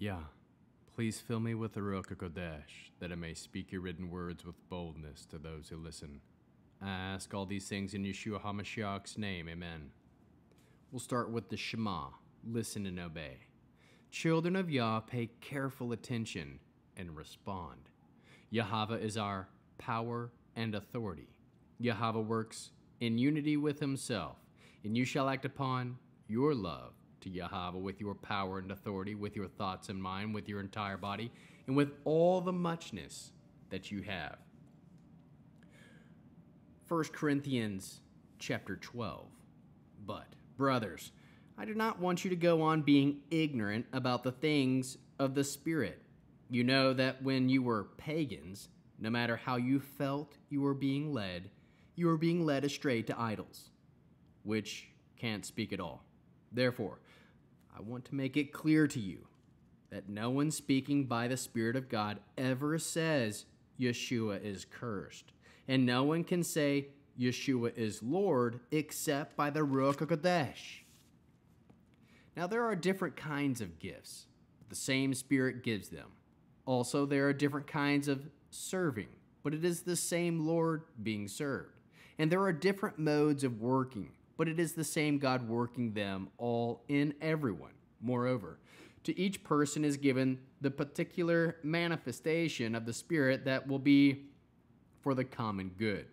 Yah, please fill me with the Ruach HaKodesh, that I may speak your written words with boldness to those who listen. I ask all these things in Yeshua HaMashiach's name, amen. We'll start with the Shema, listen and obey. Children of Yah, pay careful attention and respond. Yahweh is our power and authority. Yahweh works in unity with himself, and you shall act upon your love to Yahweh with your power and authority, with your thoughts and mind, with your entire body, and with all the muchness that you have. 1 Corinthians chapter 12. But, brothers, I do not want you to go on being ignorant about the things of the Spirit. You know that when you were pagans, no matter how you felt you were being led astray to idols, which can't speak at all. Therefore, I want to make it clear to you that no one speaking by the Spirit of God ever says Yeshua is cursed, and no one can say Yeshua is Lord except by the Ruach HaKodesh. Now there are different kinds of gifts. The same Spirit gives them. Also, there are different kinds of serving, but it is the same Lord being served. And there are different modes of working, but it is the same God working them all in everyone. Moreover, to each person is given the particular manifestation of the Spirit that will be for the common good.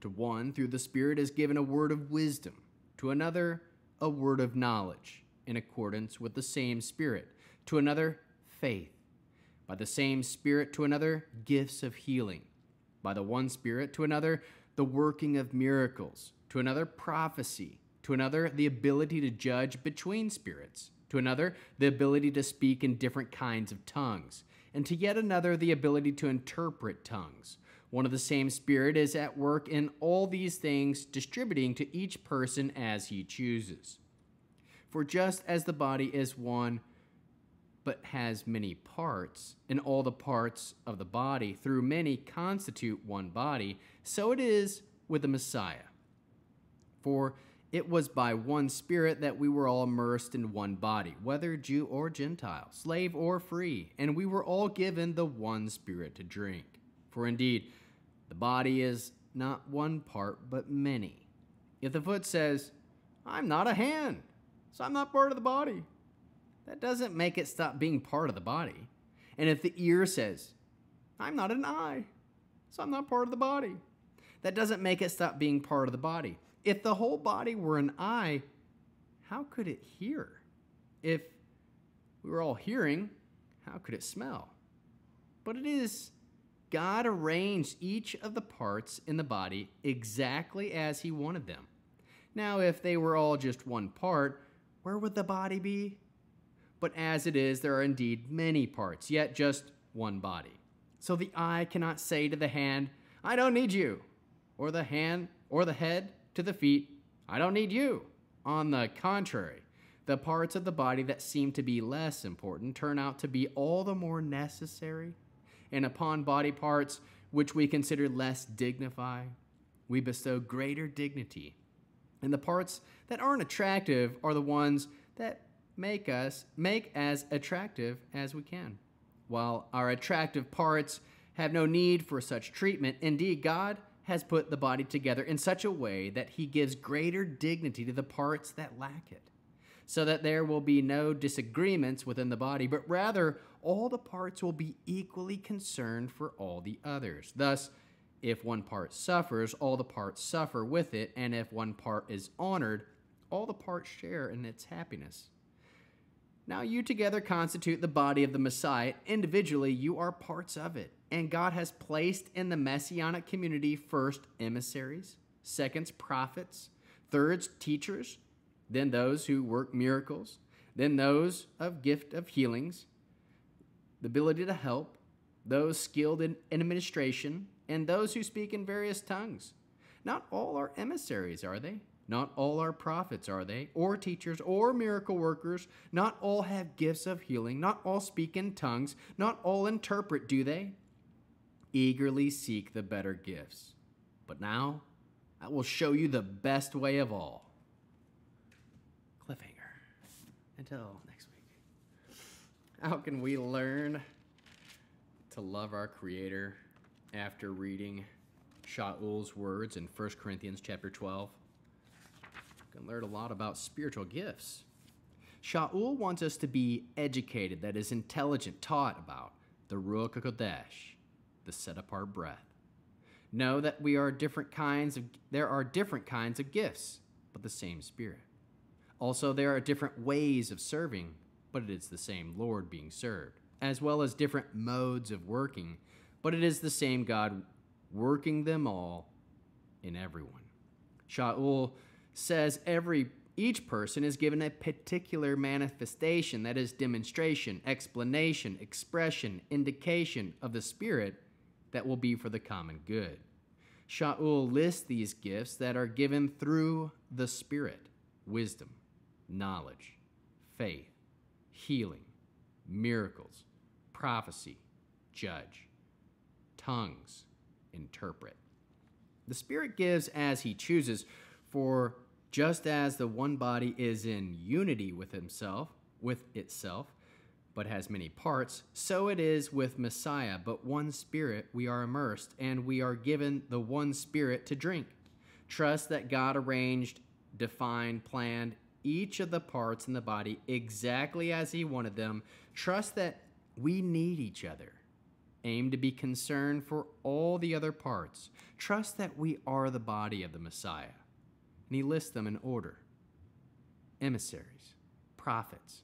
To one, through the Spirit, is given a word of wisdom. To another, a word of knowledge, in accordance with the same Spirit. To another, faith. By the same Spirit, to another, gifts of healing. By the one Spirit, to another, the working of miracles. To another, prophecy. To another, the ability to judge between spirits. To another, the ability to speak in different kinds of tongues. And to yet another, the ability to interpret tongues. One of the same Spirit is at work in all these things, distributing to each person as he chooses. For just as the body is one, but has many parts, and all the parts of the body through many constitute one body, so it is with the Messiah. For it was by one Spirit that we were all immersed in one body, whether Jew or Gentile, slave or free, and we were all given the one Spirit to drink. For indeed, the body is not one part, but many. If the foot says, I'm not a hand, so I'm not part of the body, that doesn't make it stop being part of the body. And if the ear says, I'm not an eye, so I'm not part of the body, that doesn't make it stop being part of the body. If the whole body were an eye, how could it hear? If we were all hearing, how could it smell? But it is God arranged each of the parts in the body exactly as he wanted them. Now, if they were all just one part, where would the body be? But as it is, there are indeed many parts, yet just one body. So the eye cannot say to the hand, I don't need you, or the hand or the head to the feet, I don't need you. On the contrary, the parts of the body that seem to be less important turn out to be all the more necessary. And upon body parts which we consider less dignified, we bestow greater dignity. And the parts that aren't attractive are the ones that make as attractive as we can. While our attractive parts have no need for such treatment, indeed, God has put the body together in such a way that he gives greater dignity to the parts that lack it, so that there will be no disagreements within the body, but rather all the parts will be equally concerned for all the others. Thus, if one part suffers, all the parts suffer with it, and if one part is honored, all the parts share in its happiness. Now you together constitute the body of the Messiah. Individually, you are parts of it. And God has placed in the Messianic community first emissaries, seconds prophets, thirds teachers, then those who work miracles, then those of gift of healings, the ability to help, those skilled in administration, and those who speak in various tongues. Not all are emissaries, are they? Not all are prophets, are they? Or teachers, or miracle workers. Not all have gifts of healing. Not all speak in tongues. Not all interpret, do they? Eagerly seek the better gifts. But now, I will show you the best way of all. Cliffhanger. Until next week. How can we learn to love our Creator after reading Sha'ul's words in 1 Corinthians chapter 12? We can learn a lot about spiritual gifts. Sha'ul wants us to be educated, that is, intelligent, taught about the Ruach HaKodesh, the set-apart breath. Know that there are different kinds of gifts, but the same Spirit. Also, there are different ways of serving, but it is the same Lord being served, as well as different modes of working, but it is the same God working them all in everyone. Sha'ul says each person is given a particular manifestation, that is, demonstration, explanation, expression, indication of the Spirit that will be for the common good. Sha'ul lists these gifts that are given through the Spirit: wisdom, knowledge, faith, healing, miracles, prophecy, judge, tongues, interpret. The Spirit gives as He chooses, for just as the one body is in unity with itself, but has many parts, so it is with Messiah, but one Spirit we are immersed, and we are given the one Spirit to drink. Trust that God arranged, defined, planned each of the parts in the body exactly as He wanted them. Trust that we need each other. Aim to be concerned for all the other parts. Trust that we are the body of the Messiah. And He lists them in order: emissaries, prophets,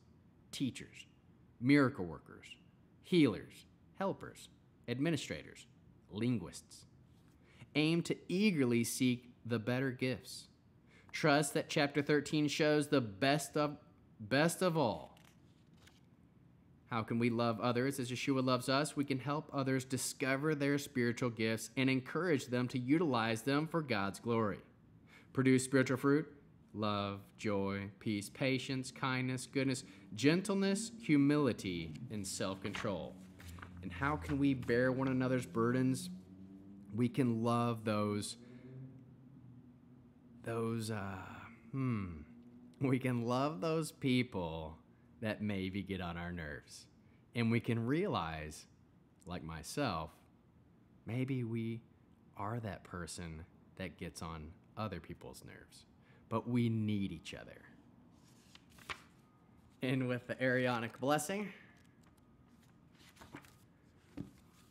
teachers, miracle workers, healers, helpers, administrators, linguists. Aim to eagerly seek the better gifts. Trust that chapter 13 shows the best of all. How can we love others as Yeshua loves us? We can help others discover their spiritual gifts and encourage them to utilize them for God's glory. Produce spiritual fruit: love, joy, peace, patience, kindness, goodness, gentleness, humility, and self-control. And how can we bear one another's burdens? We can love we can love those people that maybe get on our nerves. And we can realize, like myself, maybe we are that person that gets on other people's nerves. But we need each other. And with the Arianic blessing,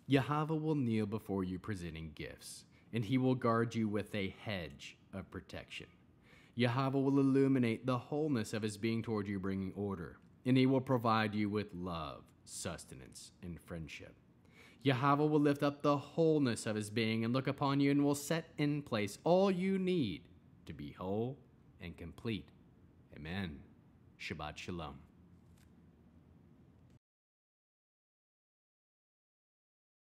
Yahweh will kneel before you presenting gifts, and He will guard you with a hedge of protection. Yahweh will illuminate the wholeness of His being toward you, bringing order, and He will provide you with love, sustenance, and friendship. Yahweh will lift up the wholeness of His being and look upon you, and will set in place all you need to be whole and complete. Amen. Shabbat Shalom.